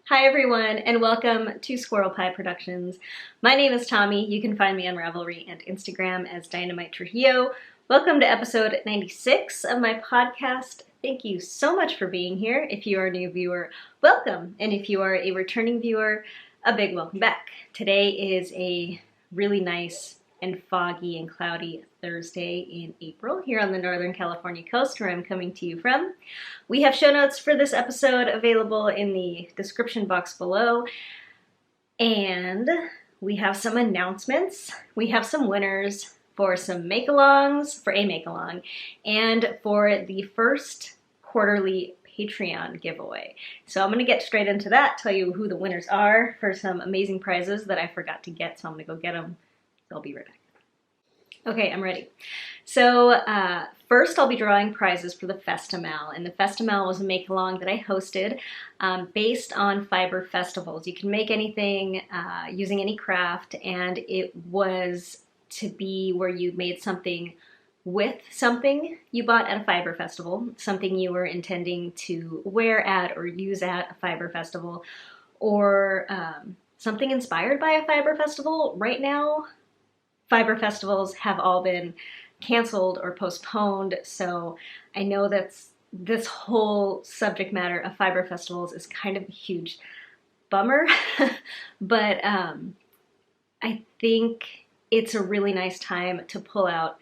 Hi everyone, and welcome to Squirrel Pie Productions. My name is Tommi. You can find me on Ravelry and Instagram as DynamiteTrujillo. Welcome to episode 96 of my podcast. Thank you so much for being here. If you are a new viewer, welcome. And if you are a returning viewer, a big welcome back. Today is a really nice and foggy and cloudy Thursday in April here on the Northern California coast where I'm coming to you from. We have show notes for this episode available in the description box below, and we have some announcements. We have some winners for some make-alongs, for a make-along, and for the first quarterly Patreon giveaway. So I'm going to get straight into that, tell you who the winners are for some amazing prizes that I forgot to get, so I'm going to go get them. I'll be right back. Okay, I'm ready. So first I'll be drawing prizes for the Festimal, and the Festimal was a make-along that I hosted based on fiber festivals. You can make anything using any craft, and it was to be where you made something with something you bought at a fiber festival, something you were intending to wear at or use at a fiber festival, or something inspired by a fiber festival. Right now, fiber festivals have all been canceled or postponed, so I know that this whole subject matter of fiber festivals is kind of a huge bummer, but I think it's a really nice time to pull out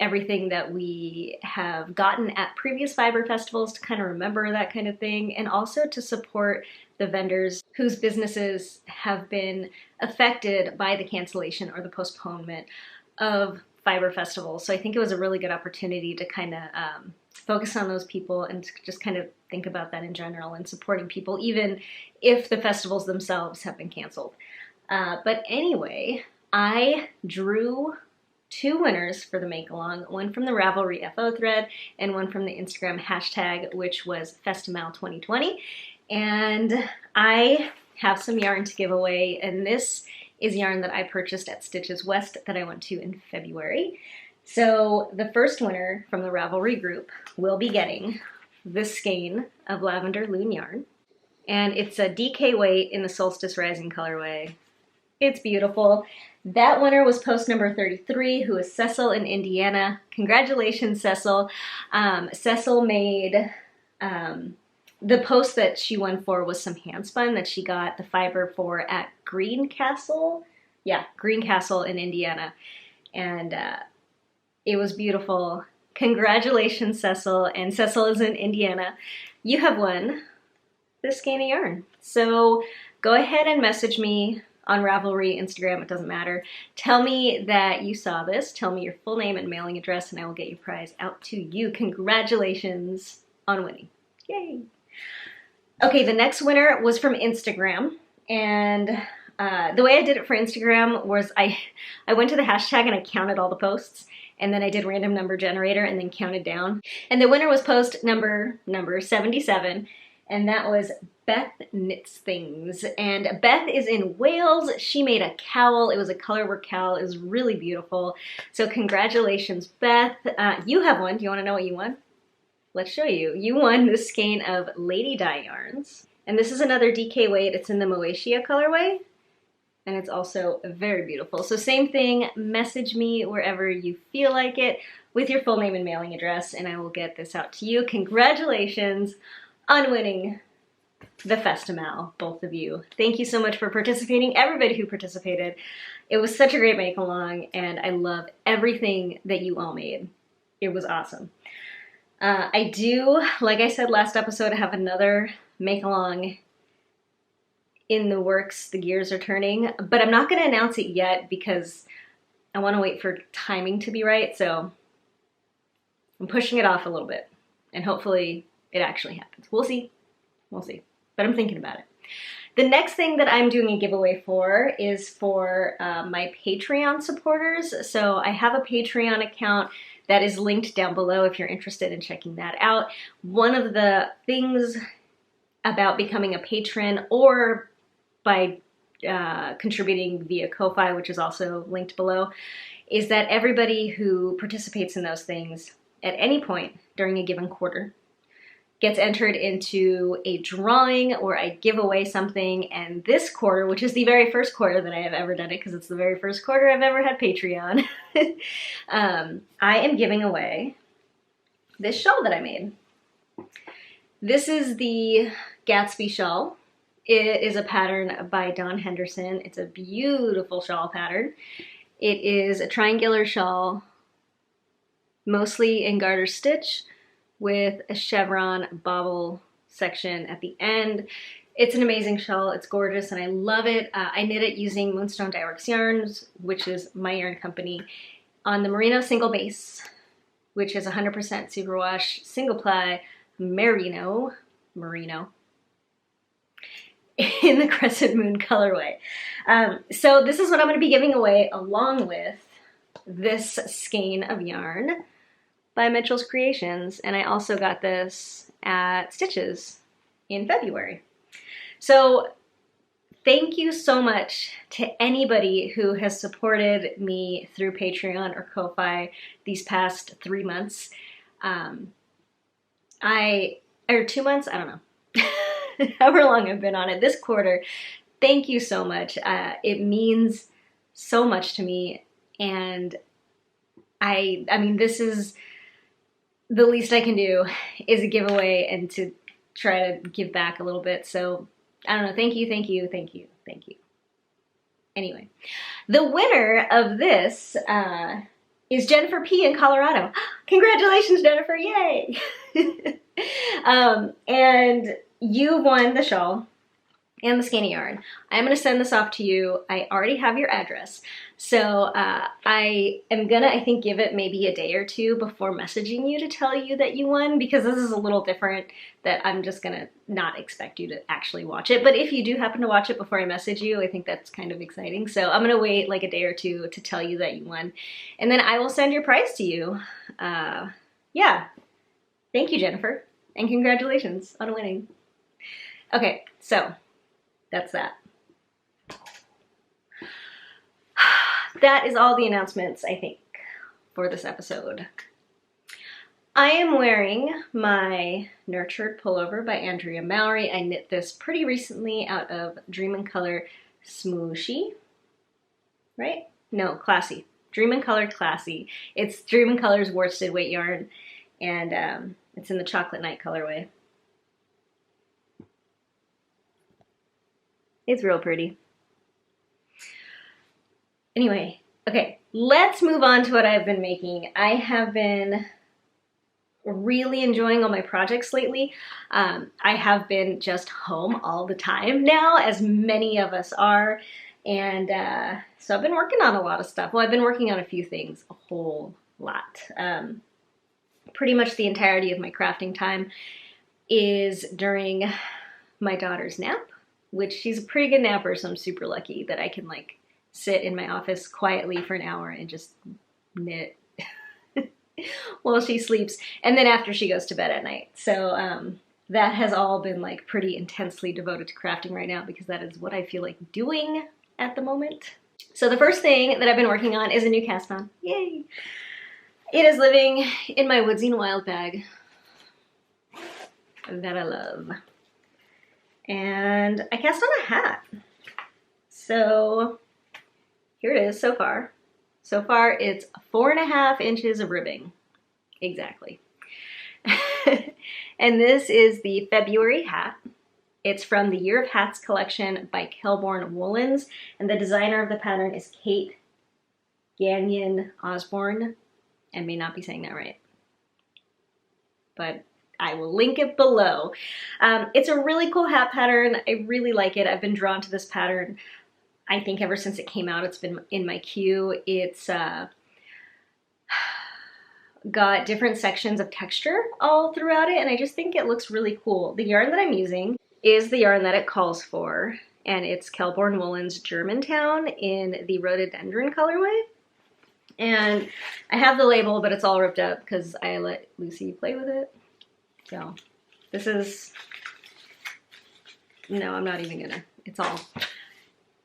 everything that we have gotten at previous fiber festivals to kind of remember that kind of thing, and also to support the vendors whose businesses have been affected by the cancellation or the postponement of fiber festivals. So I think it was a really good opportunity to kind of focus on those people and to just kind of think about that in general and supporting people, even if the festivals themselves have been canceled. But anyway, I drew two winners for the make-along, one from the Ravelry FO thread and one from the Instagram hashtag, which was Festimal 2020. And I have some yarn to give away, and this is yarn that I purchased at Stitches West that I went to in February. So the first winner from the Ravelry Group will be getting this skein of lavender loon yarn, and it's a DK weight in the Solstice Rising colorway. It's beautiful. That winner was post number 33, who is Cecil in Indiana. Congratulations, Cecil. Cecil made, the post that she won for was some handspun that she got the fiber for at Greencastle. Yeah, Greencastle in Indiana. And it was beautiful. Congratulations, Cecil. And Cecil is in Indiana. You have won this skein of yarn. So go ahead and message me on Ravelry, Instagram, it doesn't matter. Tell me that you saw this. Tell me your full name and mailing address, and I will get your prize out to you. Congratulations on winning. Yay. Okay, the next winner was from Instagram, and the way I did it for Instagram was I went to the hashtag and I counted all the posts, and then I did random number generator and then counted down. And the winner was post number 77, and that was Beth Knits Things. And Beth is in Wales. She made a cowl. It was a colorwork cowl. It was really beautiful. So congratulations, Beth. You have won. Do you want to know what you won? Let's show you. You won this skein of Lady Dye yarns. And this is another DK weight. It's in the Moesia colorway. And it's also very beautiful. So same thing, message me wherever you feel like it with your full name and mailing address, and I will get this out to you. Congratulations on winning the Festimal, both of you. Thank you so much for participating, everybody who participated. It was such a great make-along, and I love everything that you all made. It was awesome. I do, like I said last episode, have another make-along in the works. The gears are turning, but I'm not going to announce it yet because I want to wait for timing to be right, so I'm pushing it off a little bit, and hopefully it actually happens. We'll see. We'll see. But I'm thinking about it. The next thing that I'm doing a giveaway for is for my Patreon supporters. So I have a Patreon account that is linked down below if you're interested in checking that out. One of the things about becoming a patron or by contributing via Ko-Fi, which is also linked below, is that everybody who participates in those things at any point during a given quarter gets entered into a drawing or I give away something. And this quarter, which is the very first quarter that I have ever done it, because it's the very first quarter I've ever had Patreon, I am giving away this shawl that I made. This is the Gatsby Shell. It is a pattern by Don Henderson. It's a beautiful shawl pattern. It is a triangular shawl, mostly in garter stitch, with a chevron bobble section at the end. It's an amazing shawl. It's gorgeous and I love it. I knit it using Moonstone Dyeworks yarns, which is my yarn company, on the merino single base, which is 100% superwash single ply merino in the Crescent Moon colorway. So this is what I'm going to be giving away, along with this skein of yarn by Mitchell's Creations, and I also got this at Stitches in February. So thank you so much to anybody who has supported me through Patreon or Ko-Fi these past 3 months. Or 2 months, I don't know. However long I've been on it, this quarter. Thank you so much. It means so much to me, and I mean, this is the least I can do is a giveaway and to try to give back a little bit. So I don't know. Thank you, thank you, thank you, thank you. Anyway, the winner of this is Jennifer P. in Colorado. Congratulations, Jennifer! Yay! And you won the shawl and the skein of yarn. I'm going to send this off to you. I already have your address. So I am going to, I think, give it maybe a day or two before messaging you to tell you that you won, because this is a little different, that I'm just going to not expect you to actually watch it. But if you do happen to watch it before I message you, I think that's kind of exciting. So I'm going to wait like a day or two to tell you that you won. And then I will send your prize to you. Yeah. Thank you, Jennifer. And congratulations on winning. Okay, so that's that. That is all the announcements, I think, for this episode. I am wearing my Nurtured pullover by Andrea Mowry. I knit this pretty recently out of Dream in Color Smooshy, right? No, Classy. Dream in Color Classy. It's Dream in Color's worsted weight yarn, and it's in the Chocolate Night colorway. It's real pretty. Anyway, okay, let's move on to what I've been making. I have been really enjoying all my projects lately. I have been just home all the time now, as many of us are, and so I've been working on a lot of stuff. Well, I've been working on a few things, a whole lot. Pretty much the entirety of my crafting time is during my daughter's nap, which she's a pretty good napper, so I'm super lucky that I can like sit in my office quietly for an hour and just knit while she sleeps, and then after she goes to bed at night. So that has all been like pretty intensely devoted to crafting right now, because that is what I feel like doing at the moment. So the first thing that I've been working on is a new cast on. Yay! It is living in my Woodsy and Wild bag that I love. And I cast on a hat. So here it is so far. So far it's 4.5 inches of ribbing. Exactly. And this is the February hat. It's from the Year of Hats collection by Kelborn Woolens, and the designer of the pattern is Kate Gagnon Osborne. I may not be saying that right, but I will link it below. It's a really cool hat pattern. I really like it. I've been drawn to this pattern, I think, ever since it came out. It's been in my queue. It's got different sections of texture all throughout it, and I just think it looks really cool. The yarn that I'm using is the yarn that it calls for, and it's Kelborn Woolens Germantown in the Rhododendron colorway. And I have the label, but it's all ripped up because I let Lucy play with it. So this is, no, I'm not even gonna,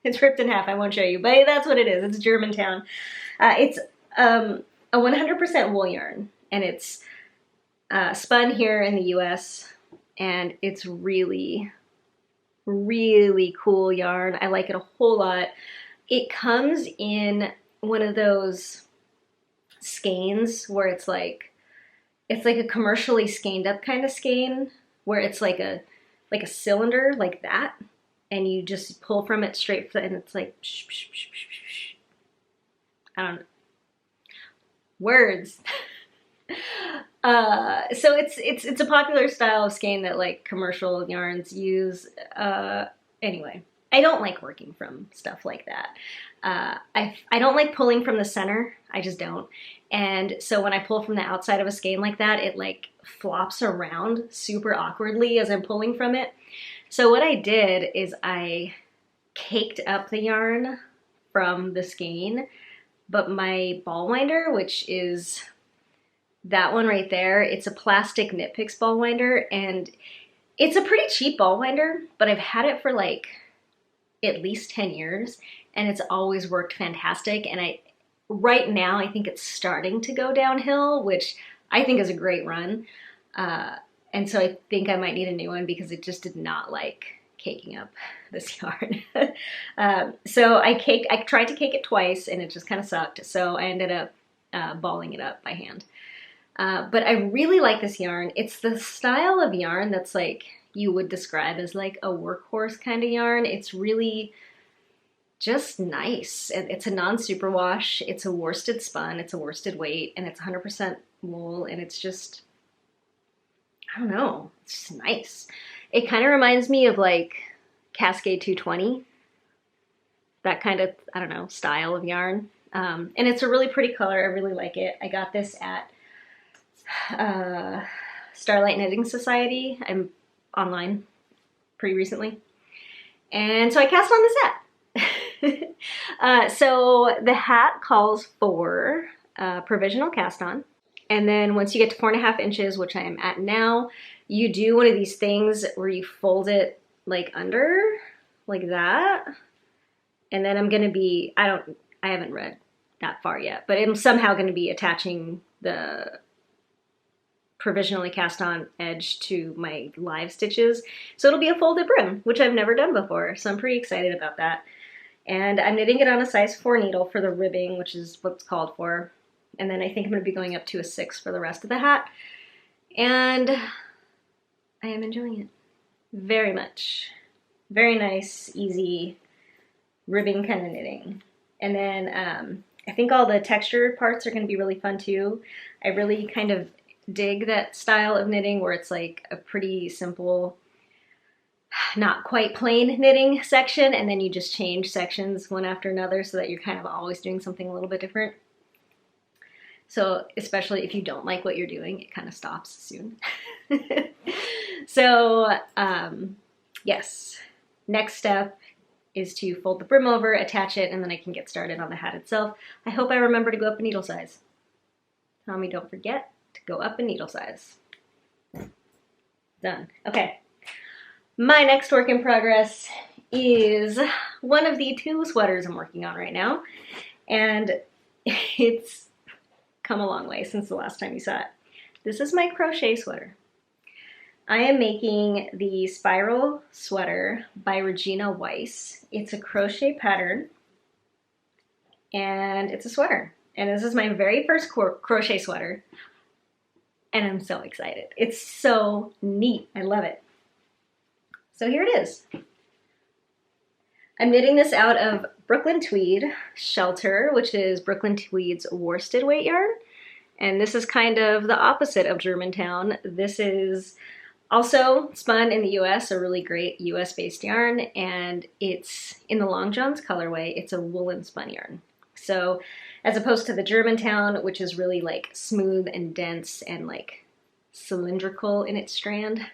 it's ripped in half. I won't show you, but that's what it is. It's Germantown. It's a 100% wool yarn, and it's spun here in the US and it's really, really cool yarn. I like it a whole lot. It comes in one of those skeins where it's like a commercially skeined up kind of skein, where it's like a cylinder like that, and you just pull from it straight, and it's like I don't know words. So it's a popular style of skein that like commercial yarns use. Anyway, I don't like working from stuff like that. I don't like pulling from the center. I just don't. And so when I pull from the outside of a skein like that, it like flops around super awkwardly as I'm pulling from it. So what I did is I caked up the yarn from the skein, but my ball winder, which is that one right there, it's a plastic Knit Picks ball winder, and it's a pretty cheap ball winder, but I've had it for like at least 10 years, and it's always worked fantastic. And right now I think it's starting to go downhill, which I think is a great run. And so I think I might need a new one because it just did not like caking up this yarn. So I tried to cake it twice and it just kind of sucked. So I ended up balling it up by hand. But I really like this yarn. It's the style of yarn that's like you would describe as like a workhorse kind of yarn. It's really just nice. It's a non-superwash. It's a worsted spun. It's a worsted weight, and it's 100% wool, and it's just, I don't know, it's just nice. It kind of reminds me of like Cascade 220, that kind of, I don't know, style of yarn. And it's a really pretty color. I really like it. I got this at Starlight Knitting Society. I'm online pretty recently. And so I cast on this hat. So the hat calls for provisional cast on. And then once you get to 4.5 inches, which I am at now, you do one of these things where you fold it like under, like that. And then I'm gonna be, I haven't read that far yet, but I'm somehow gonna be attaching the provisionally cast on edge to my live stitches. So it'll be a folded brim, which I've never done before. So I'm pretty excited about that. And I'm knitting it on a size 4 needle for the ribbing, which is what's called for. And then I think I'm gonna be going up to a 6 for the rest of the hat. And I am enjoying it very much. Very nice, easy, ribbing kind of knitting. And then I think all the textured parts are gonna be really fun too. I really kind of dig that style of knitting where it's like a pretty simple, not quite plain knitting section, and then you just change sections one after another so that you're kind of always doing something a little bit different. So especially if you don't like what you're doing, it kind of stops soon. So yes, next step is to fold the brim over, attach it, and then I can get started on the hat itself. I hope I remember to go up a needle size. Tommy, don't forget to go up a needle size. Done. Okay. My next work in progress is one of the 2 sweaters I'm working on right now, and it's come a long way since the last time you saw it. This is my crochet sweater. I am making the Spiral Sweater by Regina Weiss. It's a crochet pattern, and it's a sweater. And this is my very first crochet sweater, and I'm so excited. It's so neat. I love it. So here it is. I'm knitting this out of Brooklyn Tweed Shelter, which is Brooklyn Tweed's worsted weight yarn. And this is kind of the opposite of Germantown. This is also spun in the US, a really great US-based yarn, and it's in the Long Johns colorway. It's a woolen spun yarn. So as opposed to the Germantown, which is really like smooth and dense and like cylindrical in its strand,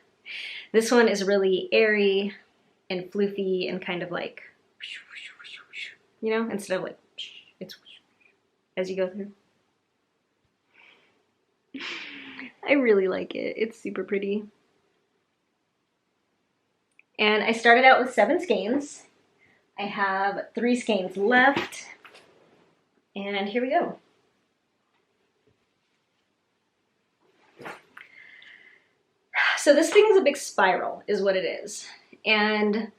this one is really airy and floofy and kind of like, you know, instead of like, it's as you go through. I really like it. It's super pretty. And I started out with 7 skeins. I have 3 skeins left. And here we go. So this thing is a big spiral is what it is. And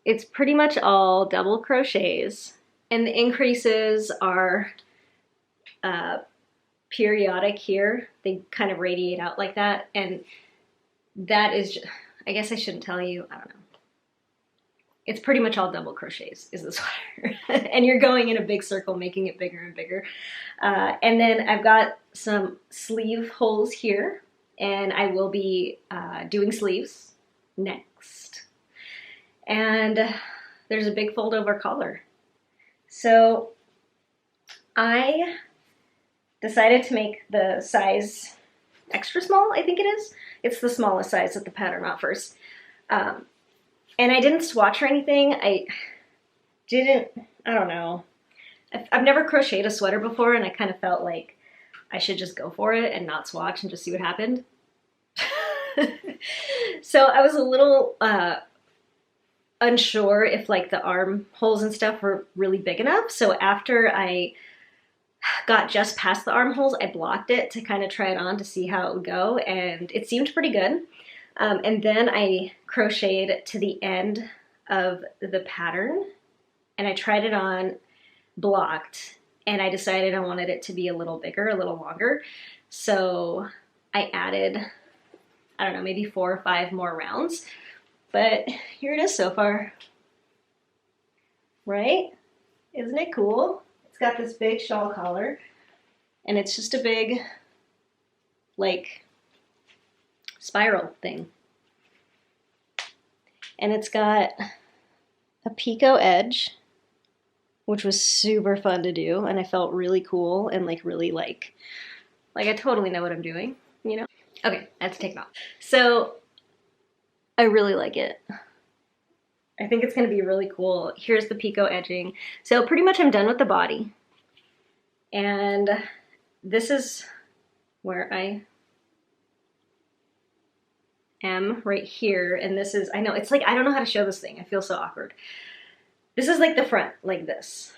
it's pretty much all double crochets. And the increases are periodic here. They kind of radiate out like that. And that is, I guess I shouldn't tell you, I don't know. It's pretty much all double crochets is the sweater. And you're going in a big circle, making it bigger and bigger. And then I've got some sleeve holes here, and I will be doing sleeves next. And there's a big fold over collar. So I decided to make the size extra small, I think it is. It's the smallest size that the pattern offers. And I didn't swatch or anything. I don't know. I've never crocheted a sweater before, and I kind of felt like I should just go for it and not swatch and just see what happened. So I was a little unsure if like the armholes and stuff were really big enough. So after I got just past the armholes, I blocked it to kind of try it on to see how it would go, and it seemed pretty good. And then I crocheted to the end of the pattern, and I tried it on blocked, and I decided I wanted it to be a little bigger, a little longer. So I added, I don't know, maybe 4 or 5 more rounds, but here it is so far. Right? Isn't it cool? It's got this big shawl collar, and it's just a big, like, spiral thing. And it's got a picot edge, which was super fun to do, and I felt really cool and like really like I totally know what I'm doing, you know? Okay, I have to take it off. So I really like it. I think it's gonna be really cool. Here's the picot edging. So pretty much I'm done with the body. And this is where I am right here, and this is, I know, it's like, I don't know how to show this thing. I feel so awkward. This is like the front, like this.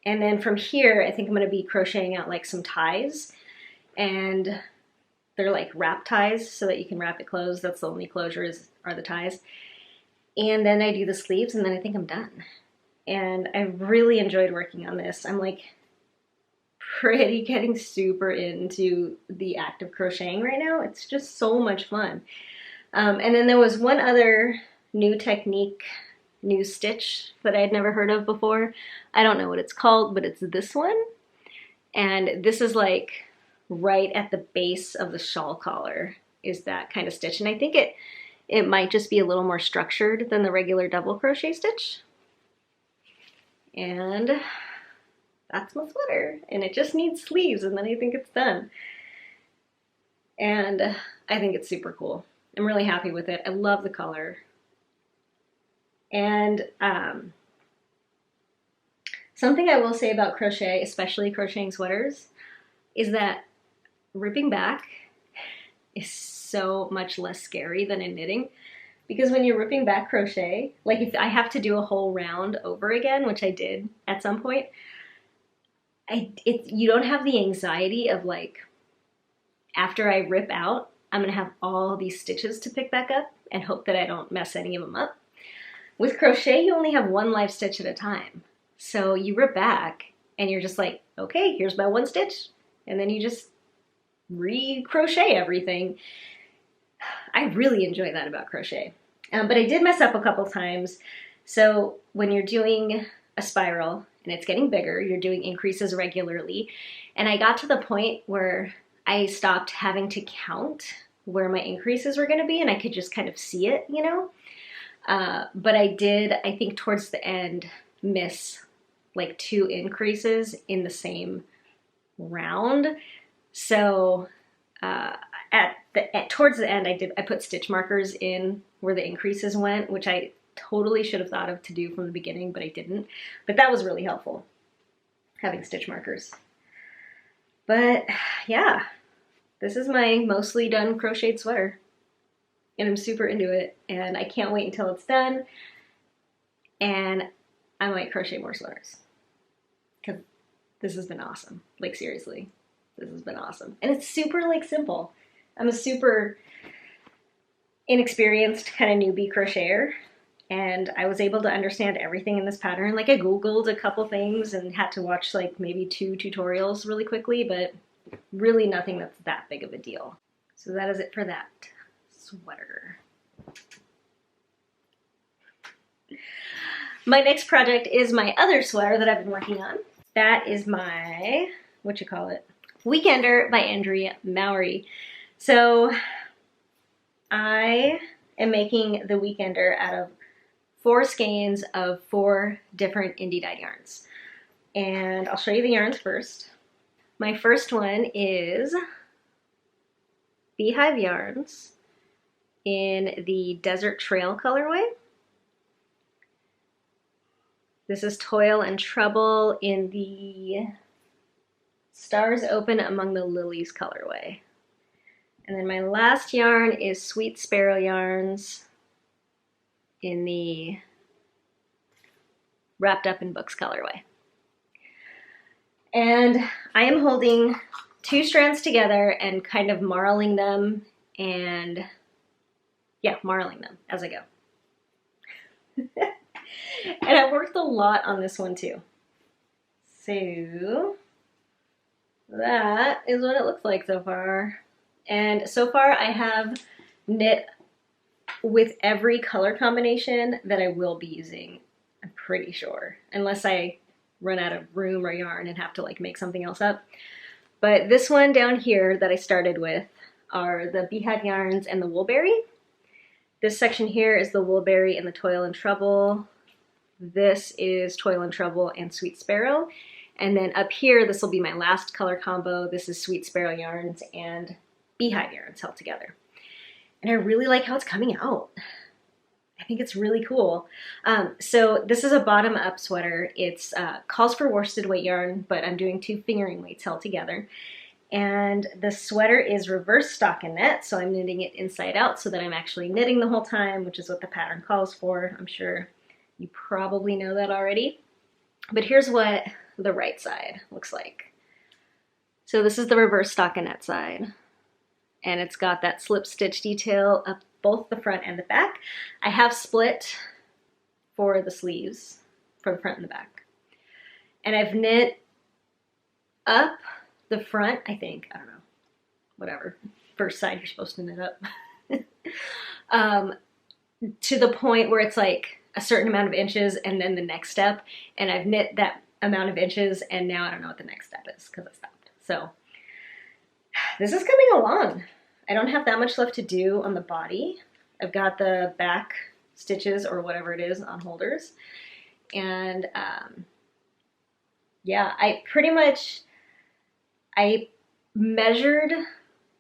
And then from here, I think I'm gonna be crocheting out like some ties, and they're like wrap ties so that you can wrap it closed. That's the only closure are the ties. And then I do the sleeves, and then I think I'm done. And I really enjoyed working on this. I'm like getting super into the act of crocheting right now. It's just so much fun. And then there was one other new technique, new stitch that I had never heard of before. I don't know what it's called, but it's this one. And this is like right at the base of the shawl collar is that kind of stitch. And I think it might just be a little more structured than the regular double crochet stitch. And that's my sweater. And it just needs sleeves, and then I think it's done. And I think it's super cool. I'm really happy with it. I love the color. And something I will say about crochet, especially crocheting sweaters, is that ripping back is so much less scary than in knitting. Because when you're ripping back crochet, like if I have to do a whole round over again, which I did at some point, you don't have the anxiety of like, after I rip out, I'm gonna have all these stitches to pick back up and hope that I don't mess any of them up. With crochet, you only have one live stitch at a time. So you rip back and you're just like, okay, here's my one stitch. And then you just re-crochet everything. I really enjoy that about crochet. But I did mess up a couple times. So when you're doing a spiral and it's getting bigger, you're doing increases regularly. And I got to the point where I stopped having to count where my increases were gonna be, and I could just kind of see it, you know? But I did, I think towards the end, miss like 2 increases in the same round. So towards the end, I put stitch markers in where the increases went, which I totally should have thought of to do from the beginning, but I didn't. But that was really helpful, having stitch markers. But yeah, this is my mostly done crocheted sweater, and I'm super into it, and I can't wait until it's done, and I might crochet more sweaters, because this has been awesome. Like seriously, this has been awesome. And it's super like simple. I'm a super inexperienced kind of newbie crocheter, and I was able to understand everything in this pattern. Like I Googled a couple things and had to watch like maybe 2 tutorials really quickly, but really nothing that's that big of a deal. So that is it for that sweater. My next project is my other sweater that I've been working on. That is my, Weekender by Andrea Mowry. So I am making the Weekender out of 4 skeins of 4 different indie dyed yarns. And I'll show you the yarns first. My first one is Beehive Yarns in the Desert Trail colorway. This is Toil and Trouble in the Stars Open Among the Lilies colorway. And then my last yarn is Sweet Sparrow Yarns in the Wrapped Up in Books colorway. And I am holding 2 strands together and kind of marling them and, yeah, marling them as I go. And I've worked a lot on this one too. So that is what it looks like so far. And so far I have knit with every color combination that I will be using, I'm pretty sure, unless I run out of room or yarn and have to like make something else up. But this one down here that I started with are the Beehive Yarns and the Woolberry. This section here is the Woolberry and the Toil and Trouble. This is Toil and Trouble and Sweet Sparrow. And then up here, this will be my last color combo. This is Sweet Sparrow Yarns and Beehive Yarns held together. And I really like how it's coming out. I think it's really cool. So this is a bottom-up sweater. It's calls for worsted weight yarn, but I'm doing 2 fingering weights held together. And the sweater is reverse stockinette, so I'm knitting it inside out so that I'm actually knitting the whole time, which is what the pattern calls for. I'm sure you probably know that already. But here's what the right side looks like. So this is the reverse stockinette side. And it's got that slip stitch detail up both the front and the back. I have split for the sleeves, for the front and the back. And I've knit up the front, I think, I don't know, whatever. First side you're supposed to knit up. To the point where it's like a certain amount of inches and then the next step. And I've knit that amount of inches and now I don't know what the next step is because I stopped. So this is coming along. I don't have that much left to do on the body. I've got the back stitches or whatever it is on holders. And yeah, I measured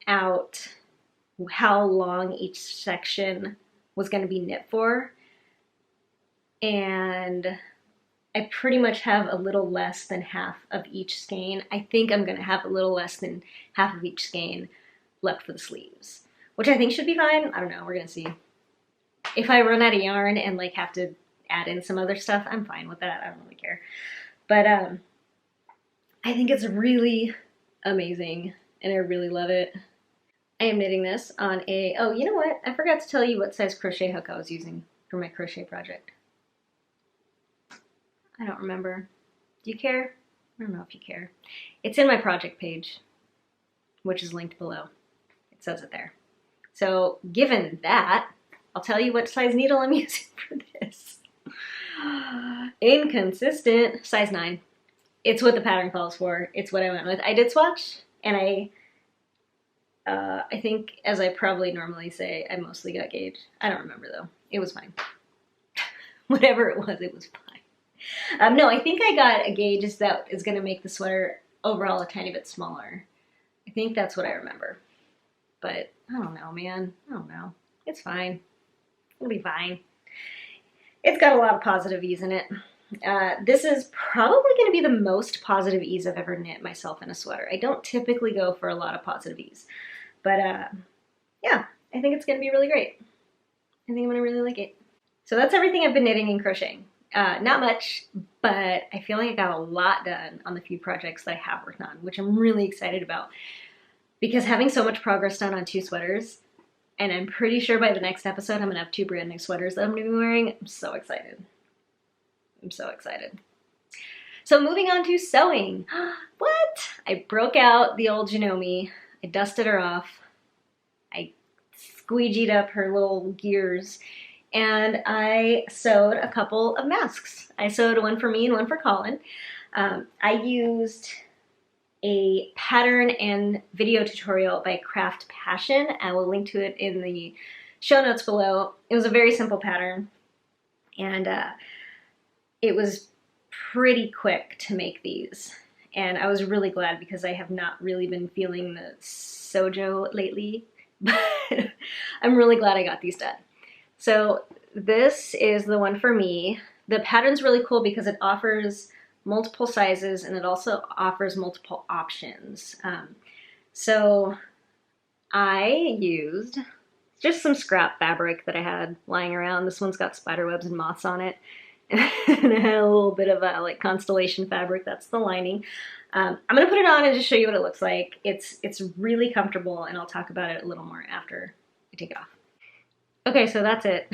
out how long each section was going to be knit for. And I pretty much have a little less than half of each skein. I think I'm going to have a little less than half of each skein left for the sleeves, which I think should be fine. I don't know, we're gonna see. If I run out of yarn and like have to add in some other stuff, I'm fine with that. I don't really care. But I think it's really amazing and I really love it. I am knitting this on a, oh, you know what? I forgot to tell you what size crochet hook I was using for my crochet project. I don't remember. Do you care? I don't know if you care. It's in my project page, which is linked below. It says it there. So given that, I'll tell you what size needle I'm using for this. Inconsistent, size 9. It's what the pattern calls for. It's what I went with. I did swatch, and I think, as I probably normally say, I mostly got gauge. I don't remember though. It was fine. Whatever it was fine. No, I think I got a gauge that is going to make the sweater overall a tiny bit smaller. I think that's what I remember. But I don't know, man. I don't know. It's fine. It'll be fine. It's got a lot of positive ease in it. This is probably going to be the most positive ease I've ever knit myself in a sweater. I don't typically go for a lot of positive ease. But yeah, I think it's going to be really great. I think I'm going to really like it. So that's everything I've been knitting and crocheting. Not much, but I feel like I got a lot done on the few projects that I have worked on, which I'm really excited about. Because having so much progress done on 2 sweaters And I'm pretty sure by the next episode, I'm gonna have 2 brand new sweaters that I'm gonna be wearing. I'm so excited. I'm so excited. So moving on to sewing. What? I broke out the old Janome. I dusted her off. I squeegeed up her little gears. And I sewed a couple of masks. I sewed one for me and one for Colin. I used a pattern and video tutorial by CraftPassion. I will link to it in the show notes below. It was a very simple pattern, and it was pretty quick to make these. And I was really glad because I have not really been feeling the sojo lately, but I'm really glad I got these done. So this is the one for me. The pattern's really cool because it offers multiple sizes and it also offers multiple options. So I used just some scrap fabric that I had lying around. This one's got spider webs and moths on it. And I had a little bit of a like constellation fabric. That's the lining. I'm gonna put it on and just show you what it looks like. It's really comfortable, and I'll talk about it a little more after I take it off. Okay, so that's it.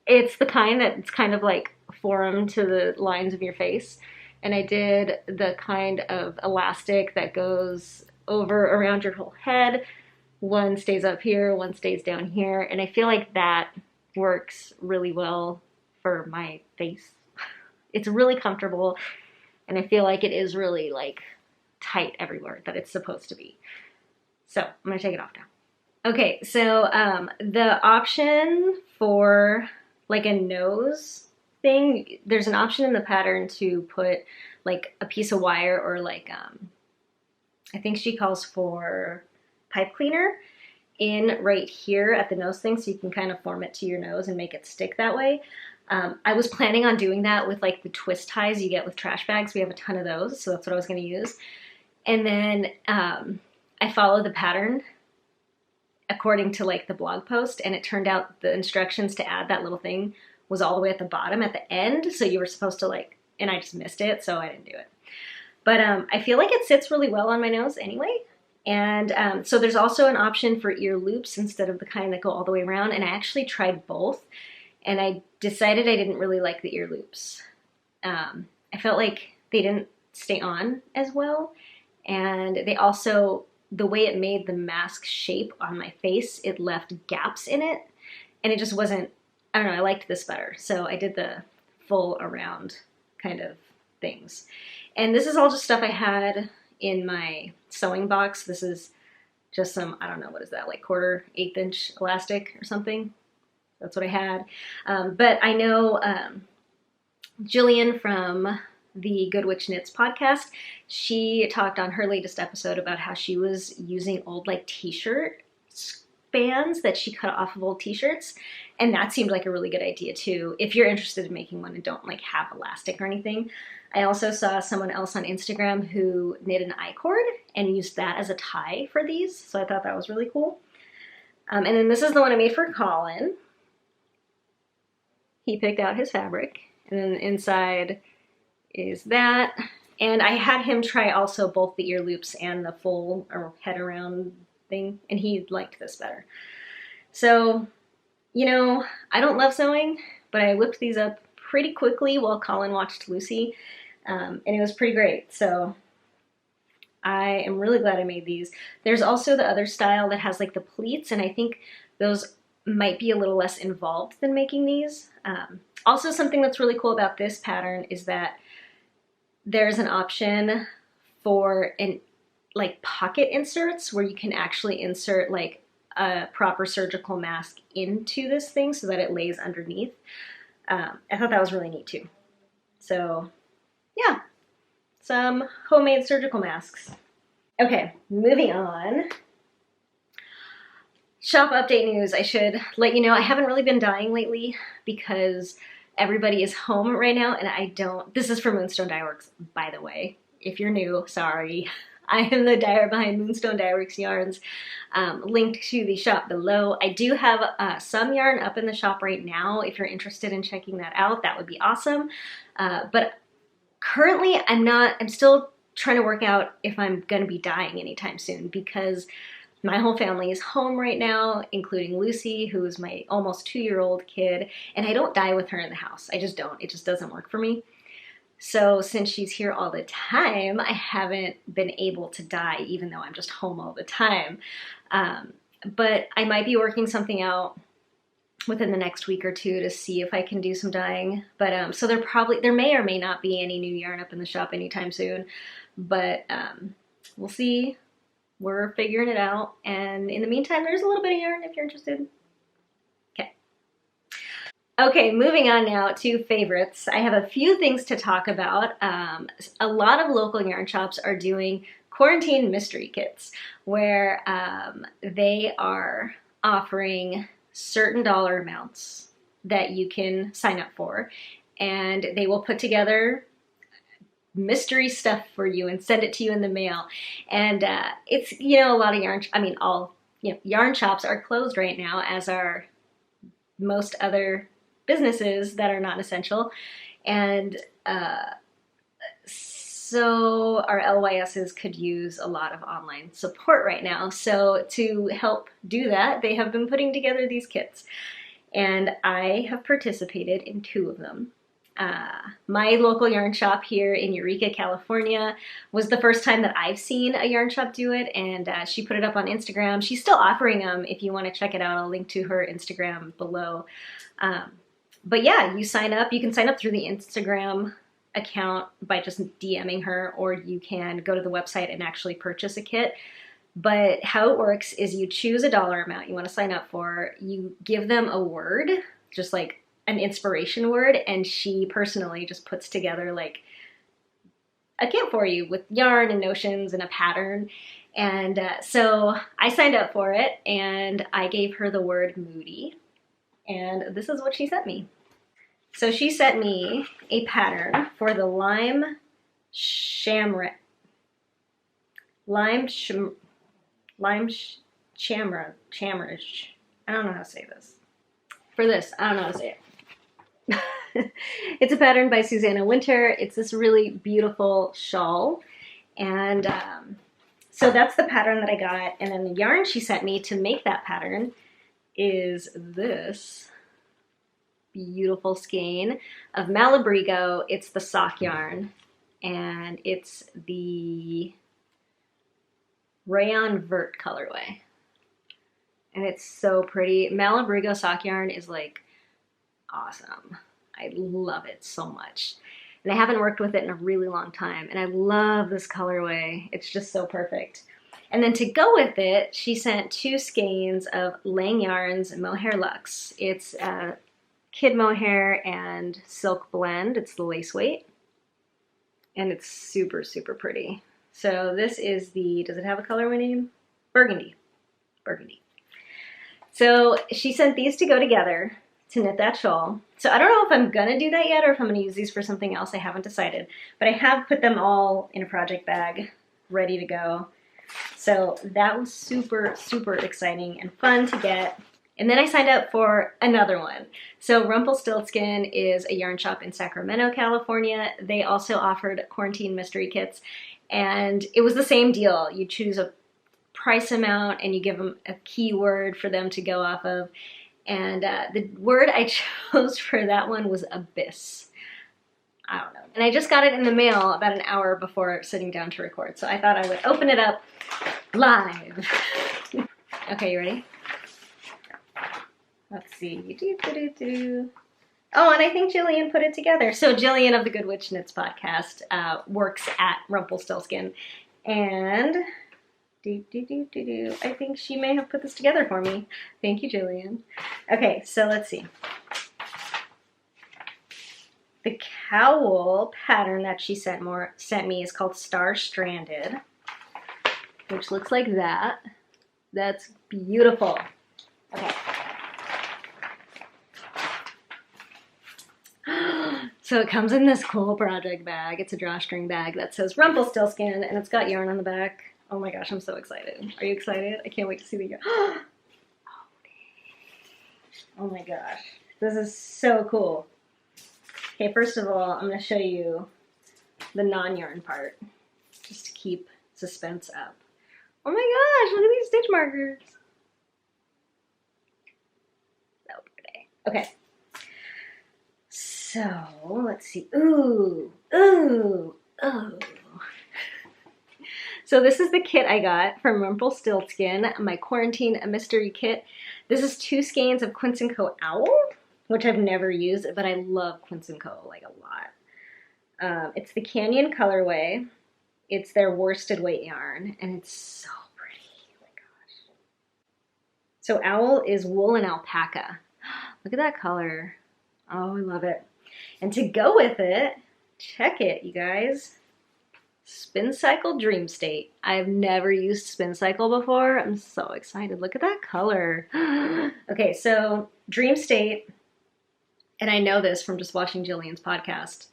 It's the kind that's kind of like forum to the lines of your face, and I did the kind of elastic that goes over around your whole head. One stays up here, one stays down here, and I feel like that works really well for my face. It's really comfortable, and I feel like it is really like tight everywhere that it's supposed to be. So I'm gonna take it off now. Okay, so the option for like a nose thing, there's an option in the pattern to put like a piece of wire or like, I think she calls for pipe cleaner in right here at the nose thing, so you can kind of form it to your nose and make it stick that way. I was planning on doing that with like the twist ties you get with trash bags. We have a ton of those, so that's what I was gonna use. And then I followed the pattern according to like the blog post, and it turned out the instructions to add that little thing was all the way at the bottom at the end, so you were supposed to like, and I just missed it, so I didn't do it. But I feel like it sits really well on my nose anyway. And so there's also an option for ear loops instead of the kind that go all the way around, and I actually tried both, and I decided I didn't really like the ear loops. I felt like they didn't stay on as well, and they also, the way it made the mask shape on my face, it left gaps in it, and it just wasn't, I don't know, I liked this better. So I did the full around kind of things. And this is all just stuff I had in my sewing box. This is just some, I don't know, what is that, like 1/4, 1/8 inch elastic or something. That's what I had. But I know Jillian from the Good Witch Knits podcast, she talked on her latest episode about how she was using old like t-shirt bands that she cut off of old t-shirts, and that seemed like a really good idea too if you're interested in making one and don't like have elastic or anything. I also saw someone else on Instagram who knit an I-cord and used that as a tie for these, so I thought that was really cool. And then this is the one I made for Colin. He picked out his fabric, and then inside is that. And I had him try also both the ear loops and the full or head around thing, and he liked this better. So, you know, I don't love sewing, but I whipped these up pretty quickly while Colin watched Lucy, and it was pretty great. So I am really glad I made these. There's also the other style that has like the pleats, and I think those might be a little less involved than making these. Also, something that's really cool about this pattern is that there's an option for like pocket inserts where you can actually insert like a proper surgical mask into this thing so that it lays underneath. I thought that was really neat too. So yeah, some homemade surgical masks. Okay, moving on. Shop update news. I should let you know I haven't really been dyeing lately because everybody is home right now, and I don't, this is for Moonstone Dyeworks, by the way. If you're new, sorry. I am the dyer behind Moonstone Dyeworks yarns, linked to the shop below. I do have some yarn up in the shop right now. If you're interested in checking that out, that would be awesome. But currently I'm still trying to work out if I'm gonna be dyeing anytime soon, because my whole family is home right now, including Lucy, who is my almost 2-year-old kid, and I don't dye with her in the house. I just don't. It just doesn't work for me. So since she's here all the time, I haven't been able to dye, even though I'm just home all the time. But I might be working something out within the next week or two to see if I can do some dyeing. But so there may or may not be any new yarn up in the shop anytime soon, but we'll see. We're figuring it out. And in the meantime, there's a little bit of yarn if you're interested. Okay, moving on now to favorites. I have a few things to talk about. A lot of local yarn shops are doing quarantine mystery kits where they are offering certain dollar amounts that you can sign up for, and they will put together mystery stuff for you and send it to you in the mail. And it's, you know, a lot of yarn shops are closed right now, as are most other businesses that are not essential, and so our LYSs could use a lot of online support right now. So to help do that, they have been putting together these kits, and I have participated in 2 of them. My local yarn shop here in Eureka, California was the first time that I've seen a yarn shop do it, and she put it up on Instagram. She's still offering them if you want to check it out. I'll link to her Instagram below. But yeah, you sign up. You can sign up through the Instagram account by just DMing her, or you can go to the website and actually purchase a kit. But how it works is you choose a dollar amount you want to sign up for. You give them a word, just like an inspiration word, and she personally just puts together like a kit for you with yarn and notions and a pattern. And so I signed up for it, and I gave her the word moody. And this is what she sent me. So she sent me a pattern for the lime chamra. I don't know how to say this. For this, I don't know how to say it. It's a pattern by Susanna Winter. It's this really beautiful shawl. And so that's the pattern that I got. And then the yarn she sent me to make that pattern is this beautiful skein of Malabrigo. It's the sock yarn, and it's the Rayon Vert colorway, and it's so pretty. Malabrigo sock yarn is like awesome. I love it so much, and I haven't worked with it in a really long time, and I love this colorway. It's just so perfect. And then to go with it, she sent 2 skeins of Lang Yarns Mohair Luxe. It's kid mohair and silk blend. It's the lace weight, and it's super, super pretty. So this is the, does it have a colorway name? Burgundy. Burgundy. So she sent these to go together to knit that shawl. So I don't know if I'm gonna do that yet or if I'm gonna use these for something else. I haven't decided, but I have put them all in a project bag ready to go. So that was super, super exciting and fun to get. And then I signed up for another one. So Rumpelstiltskin is a yarn shop in Sacramento, California. They also offered quarantine mystery kits, and it was the same deal. You choose a price amount and you give them a keyword for them to go off of. And the word I chose for that one was abyss. I don't know. And I just got it in the mail about an hour before sitting down to record, so I thought I would open it up live. Okay, you ready? Let's see. Oh, and I think Jillian put it together. So Jillian of the Good Witch Knits podcast works at Rumpelstiltskin, and I think she may have put this together for me. Thank you, Jillian. Okay, so let's see. The cowl pattern that she sent me is called Star Stranded, which looks like that. That's beautiful. Okay. So it comes in this cool project bag. It's a drawstring bag that says Rumpelstiltskin, and it's got yarn on the back. Oh my gosh, I'm so excited. Are you excited? I can't wait to see the yarn. Oh my gosh. This is so cool. Okay, first of all, I'm going to show you the non-yarn part, just to keep suspense up. Oh my gosh, look at these stitch markers. So pretty. Okay. So, let's see. Ooh, ooh, ooh. So this is the kit I got from Rumpelstiltskin, my quarantine mystery kit. This is 2 skeins of Quince & Co. Owl, which I've never used, but I love Quince & Co. like a lot. It's the Canyon colorway. It's their worsted weight yarn, and it's so pretty. Oh my gosh. So Owl is wool and alpaca. Look at that color. Oh, I love it. And to go with it, check it, you guys. Spin Cycle Dream State. I've never used Spin Cycle before. I'm so excited. Look at that color. Okay, so Dream State, and I know this from just watching Jillian's podcast,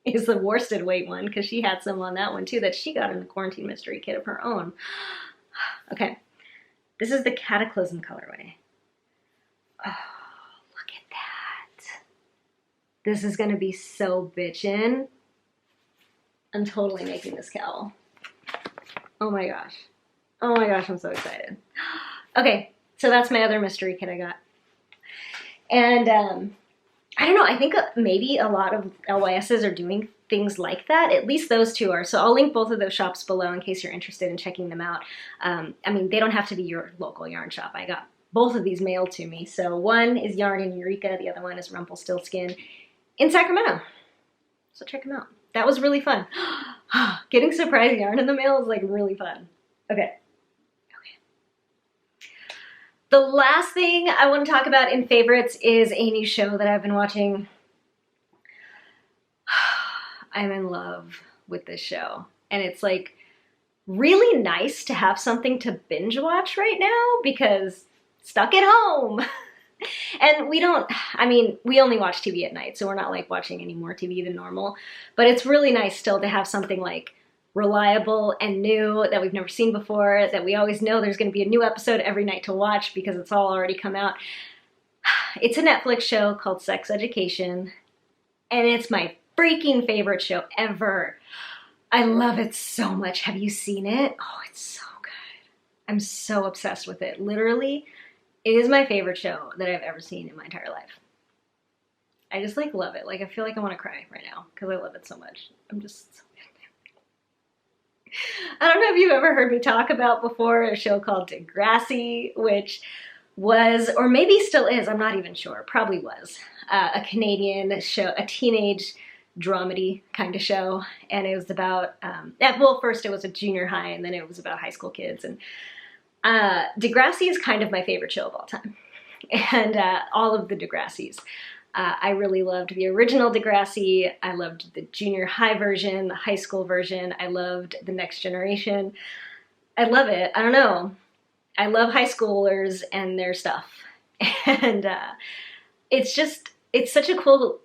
is the worsted weight one because she had some on that one too that she got in the quarantine mystery kit of her own. Okay, this is the Cataclysm colorway. Oh, look at that. This is gonna be so bitchin'. I'm totally making this cowl. Oh my gosh. Oh my gosh, I'm so excited. Okay, so that's my other mystery kit I got. And I don't know, I think maybe a lot of LYSs are doing things like that. At least those 2 are. So I'll link both of those shops below in case you're interested in checking them out. I mean, they don't have to be your local yarn shop. I got both of these mailed to me. So one is Yarn in Eureka, the other one is Rumpelstiltskin in Sacramento. So check them out. That was really fun. Getting surprise yarn in the mail is like really fun. Okay. The last thing I want to talk about in favorites is a new show that I've been watching. I'm in love with this show. And it's like really nice to have something to binge watch right now because stuck at home. And we only watch TV at night, so we're not like watching any more TV than normal. But it's really nice still to have something like reliable and new that we've never seen before, that we always know there's going to be a new episode every night to watch because it's all already come out. It's a Netflix show called Sex Education, and it's my freaking favorite show ever. I love it so much. Have you seen it? Oh, it's so good. I'm so obsessed with it. Literally, it is my favorite show that I've ever seen in my entire life. I just like love it. Like I feel like I want to cry right now because I love it so much. I'm just so I don't know if you've ever heard me talk about before a show called Degrassi, which was, or maybe still is, I'm not even sure, probably was, a Canadian show, a teenage dramedy kind of show. And it was about, well, first it was a junior high and then it was about high school kids. And Degrassi is kind of my favorite show of all time. And all of the Degrassis. I really loved the original Degrassi. I loved the junior high version, the high school version. I loved the Next Generation. I love it. I don't know. I love high schoolers and their stuff. And it's such a cool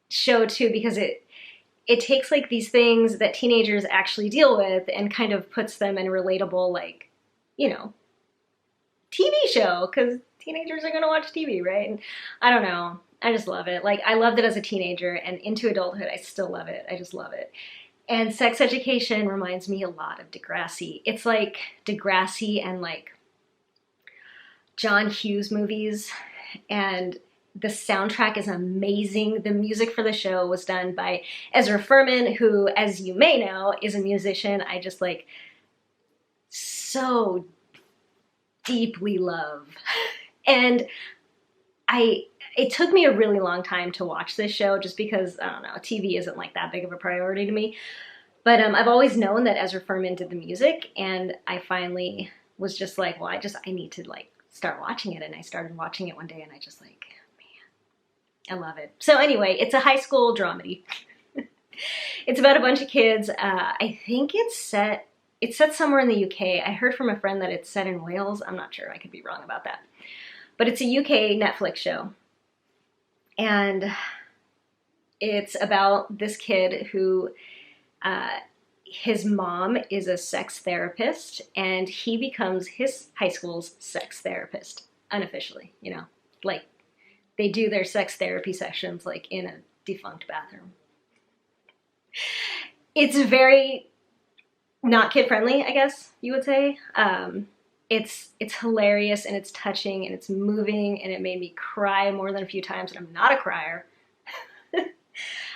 show too because it takes like these things that teenagers actually deal with and kind of puts them in a relatable, like, you know, TV show because teenagers are going to watch TV, right? And I don't know. I just love it. Like, I loved it as a teenager, and into adulthood, I still love it. I just love it. And Sex Education reminds me a lot of Degrassi. It's like Degrassi and like John Hughes movies, and the soundtrack is amazing. The music for the show was done by Ezra Furman, who, as you may know, is a musician I just like so deeply love. And it took me a really long time to watch this show just because, I don't know, TV isn't like that big of a priority to me. But I've always known that Ezra Furman did the music, and I finally was just like, well, I need to like start watching it. And I started watching it one day and I just like, man, I love it. So anyway, it's a high school dramedy. It's about a bunch of kids. I think it's set somewhere in the UK. I heard from a friend that it's set in Wales. I'm not sure. I could be wrong about that. But it's a UK Netflix show. And it's about this kid who, his mom is a sex therapist, and he becomes his high school's sex therapist, unofficially, you know. Like, they do their sex therapy sessions, like, in a defunct bathroom. It's very not kid friendly, I guess you would say. It's hilarious and it's touching and it's moving and it made me cry more than a few times, and I'm not a crier.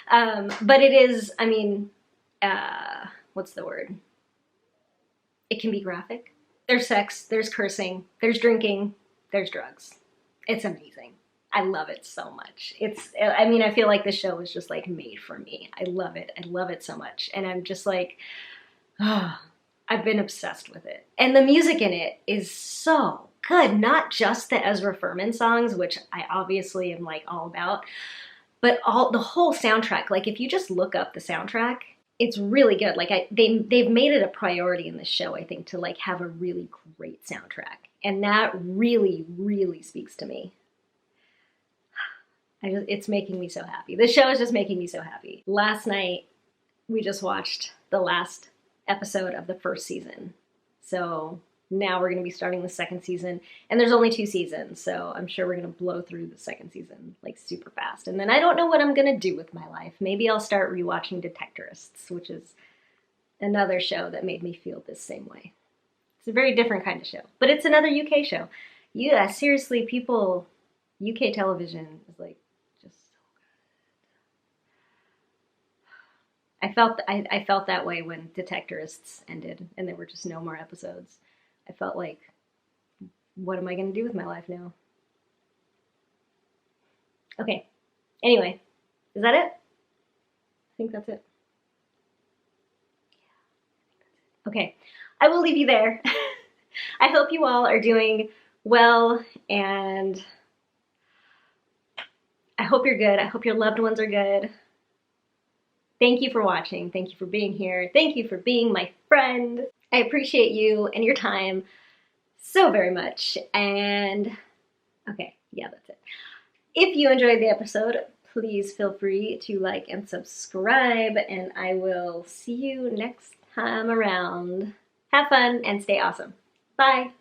But it is, I mean, what's the word? It can be graphic. There's sex, there's cursing, there's drinking, there's drugs. It's amazing. I love it so much. I mean, I feel like the show was just like made for me. I love it. I love it so much. And I'm just like, oh, I've been obsessed with it. And the music in it is so good. Not just the Ezra Furman songs, which I obviously am like all about, but the whole soundtrack. Like if you just look up the soundtrack, it's really good. Like they've made it a priority in the show, I think, to like have a really great soundtrack. And that really, really speaks to me. It's making me so happy. This show is just making me so happy. Last night, we just watched the last episode of the first season. So now we're going to be starting the second season. And there's only 2 seasons, so I'm sure we're going to blow through the second season like super fast. And then I don't know what I'm going to do with my life. Maybe I'll start rewatching Detectorists, which is another show that made me feel this same way. It's a very different kind of show, but it's another UK show. Yeah, seriously, people, UK television is like just so good. I felt that way when Detectorists ended and there were just no more episodes. I felt like, what am I going to do with my life now? Okay. Anyway, is that it? I think that's it. Okay. I will leave you there. I hope you all are doing well, and I hope you're good. I hope your loved ones are good. Thank you for watching. Thank you for being here. Thank you for being my friend. I appreciate you and your time so very much. And okay, yeah, that's it. If you enjoyed the episode, please feel free to like and subscribe, and I will see you next time around. Have fun and stay awesome. Bye.